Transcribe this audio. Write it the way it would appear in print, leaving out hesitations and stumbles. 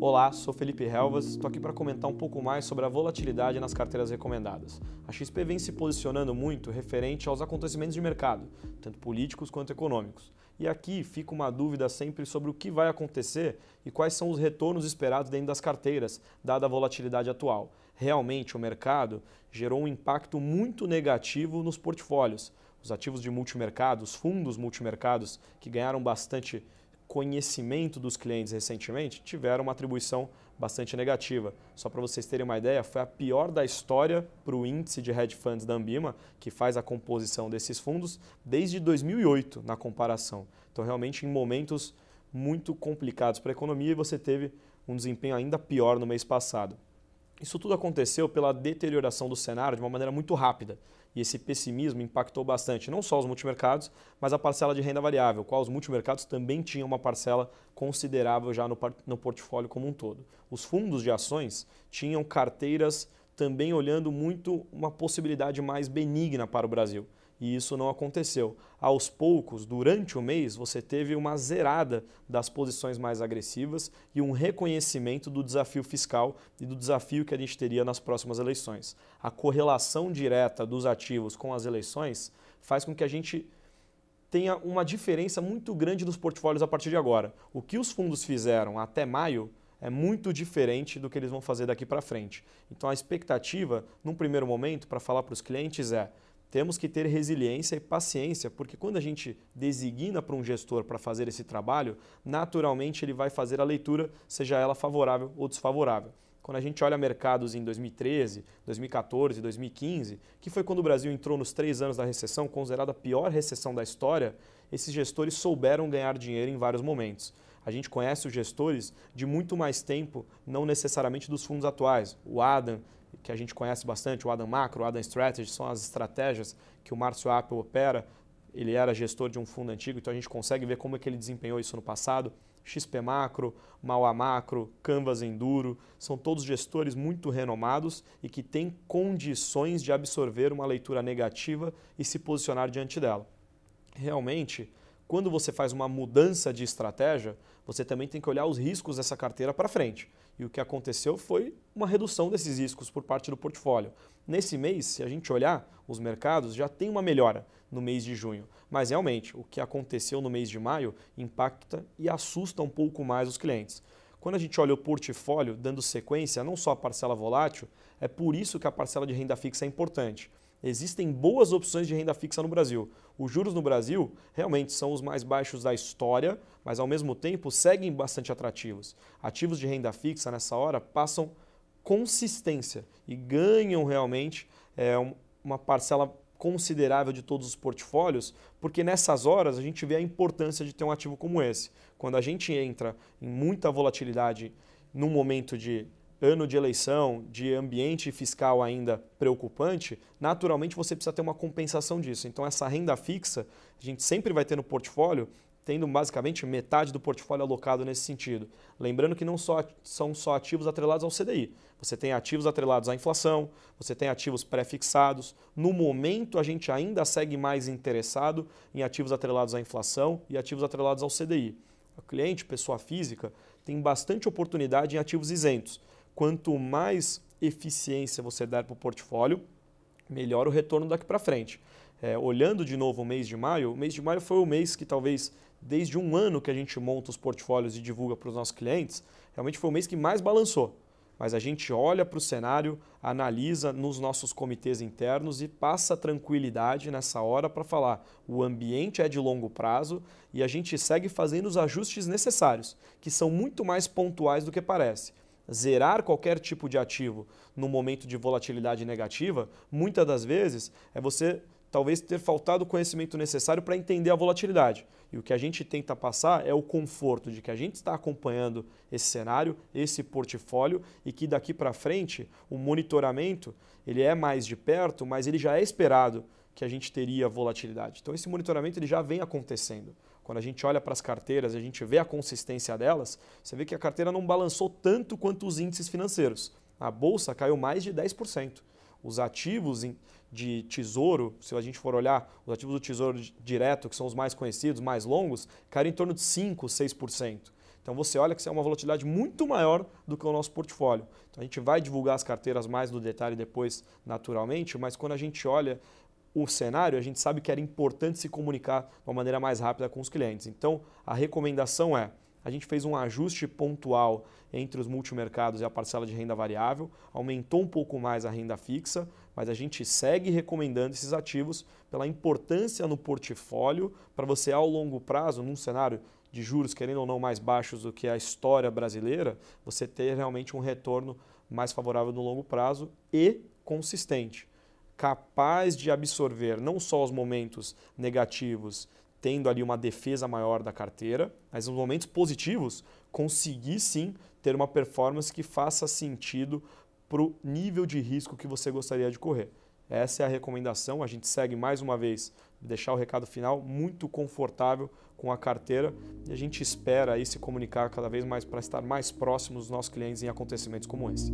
Olá, sou Felipe Helvas, estou aqui para comentar um pouco mais sobre a volatilidade nas carteiras recomendadas. A XP vem se posicionando muito referente aos acontecimentos de mercado, tanto políticos quanto econômicos. E aqui fica uma dúvida sempre sobre o que vai acontecer e quais são os retornos esperados dentro das carteiras, dada a volatilidade atual. Realmente, o mercado gerou um impacto muito negativo nos portfólios. Os ativos de multimercado, os fundos multimercados, que ganharam bastante conhecimento dos clientes recentemente, tiveram uma atribuição bastante negativa. Só para vocês terem uma ideia, foi a pior da história para o índice de hedge funds da Ambima, que faz a composição desses fundos, desde 2008 na comparação. Então, realmente, em momentos muito complicados para a economia, você teve um desempenho ainda pior no mês passado. Isso tudo aconteceu pela deterioração do cenário de uma maneira muito rápida. E esse pessimismo impactou bastante não só os multimercados, mas a parcela de renda variável, qual os multimercados também tinham uma parcela considerável já no portfólio como um todo. Os fundos de ações tinham carteiras também olhando muito uma possibilidade mais benigna para o Brasil. E isso não aconteceu. Aos poucos, durante o mês, você teve uma zerada das posições mais agressivas e um reconhecimento do desafio fiscal e do desafio que a gente teria nas próximas eleições. A correlação direta dos ativos com as eleições faz com que a gente tenha uma diferença muito grande dos portfólios a partir de agora. O que os fundos fizeram até maio é muito diferente do que eles vão fazer daqui para frente. Então a expectativa, num primeiro momento, para falar para os clientes temos que ter resiliência e paciência, porque quando a gente designa para um gestor para fazer esse trabalho, naturalmente ele vai fazer a leitura, seja ela favorável ou desfavorável. Quando a gente olha mercados em 2013, 2014, 2015, que foi quando o Brasil entrou nos 3 anos da recessão, considerada a pior recessão da história, esses gestores souberam ganhar dinheiro em vários momentos. A gente conhece os gestores de muito mais tempo, não necessariamente dos fundos atuais. O Adam, que a gente conhece bastante, o Adam Macro, o Adam Strategy, são as estratégias que o Márcio Appel opera. Ele era gestor de um fundo antigo, então a gente consegue ver como é que ele desempenhou isso no passado. XP Macro, Mauá Macro, Canvas Enduro, são todos gestores muito renomados e que têm condições de absorver uma leitura negativa e se posicionar diante dela. Realmente, quando você faz uma mudança de estratégia, você também tem que olhar os riscos dessa carteira para frente. E o que aconteceu foi uma redução desses riscos por parte do portfólio. Nesse mês, se a gente olhar, os mercados já tem uma melhora no mês de junho. Mas realmente, o que aconteceu no mês de maio impacta e assusta um pouco mais os clientes. Quando a gente olha o portfólio dando sequência, não só a parcela volátil, é por isso que a parcela de renda fixa é importante. Existem boas opções de renda fixa no Brasil. Os juros no Brasil realmente são os mais baixos da história, mas ao mesmo tempo seguem bastante atrativos. Ativos de renda fixa nessa hora passam consistência e ganham realmente uma parcela considerável de todos os portfólios, porque nessas horas a gente vê a importância de ter um ativo como esse. Quando a gente entra em muita volatilidade num momento de ano de eleição, de ambiente fiscal ainda preocupante, naturalmente você precisa ter uma compensação disso. Então essa renda fixa a gente sempre vai ter no portfólio, tendo basicamente metade do portfólio alocado nesse sentido. Lembrando que não são só ativos atrelados ao CDI. Você tem ativos atrelados à inflação, você tem ativos pré-fixados. No momento, a gente ainda segue mais interessado em ativos atrelados à inflação e ativos atrelados ao CDI. O cliente, pessoa física, tem bastante oportunidade em ativos isentos. Quanto mais eficiência você der para o portfólio, melhor o retorno daqui para frente. Olhando de novo o mês de maio foi o mês que talvez, desde um ano que a gente monta os portfólios e divulga para os nossos clientes, realmente foi o mês que mais balançou. Mas a gente olha para o cenário, analisa nos nossos comitês internos e passa tranquilidade nessa hora para falar o ambiente é de longo prazo e a gente segue fazendo os ajustes necessários, que são muito mais pontuais do que parece. Zerar qualquer tipo de ativo no momento de volatilidade negativa, muitas das vezes é você talvez ter faltado o conhecimento necessário para entender a volatilidade. E o que a gente tenta passar é o conforto de que a gente está acompanhando esse cenário, esse portfólio e que daqui para frente o monitoramento ele é mais de perto, mas ele já é esperado que a gente teria volatilidade. Então esse monitoramento ele já vem acontecendo. Quando a gente olha para as carteiras e a gente vê a consistência delas, você vê que a carteira não balançou tanto quanto os índices financeiros. A bolsa caiu mais de 10%. Os ativos de tesouro, se a gente for olhar, os ativos do tesouro direto, que são os mais conhecidos, mais longos, caíram em torno de 5%, 6%. Então você olha que é uma volatilidade muito maior do que o nosso portfólio. Então a gente vai divulgar as carteiras mais no detalhe depois, naturalmente, mas quando a gente olha o cenário, a gente sabe que era importante se comunicar de uma maneira mais rápida com os clientes. Então a recomendação é: a gente fez um ajuste pontual entre os multimercados e a parcela de renda variável, aumentou um pouco mais a renda fixa, mas a gente segue recomendando esses ativos pela importância no portfólio para você, ao longo prazo, num cenário de juros, querendo ou não, mais baixos do que a história brasileira, você ter realmente um retorno mais favorável no longo prazo e consistente, capaz de absorver não só os momentos negativos, tendo ali uma defesa maior da carteira, mas nos momentos positivos, conseguir sim ter uma performance que faça sentido para o nível de risco que você gostaria de correr. Essa é a recomendação. A gente segue mais uma vez, deixar o recado final, muito confortável com a carteira, e a gente espera aí se comunicar cada vez mais para estar mais próximos dos nossos clientes em acontecimentos como esse.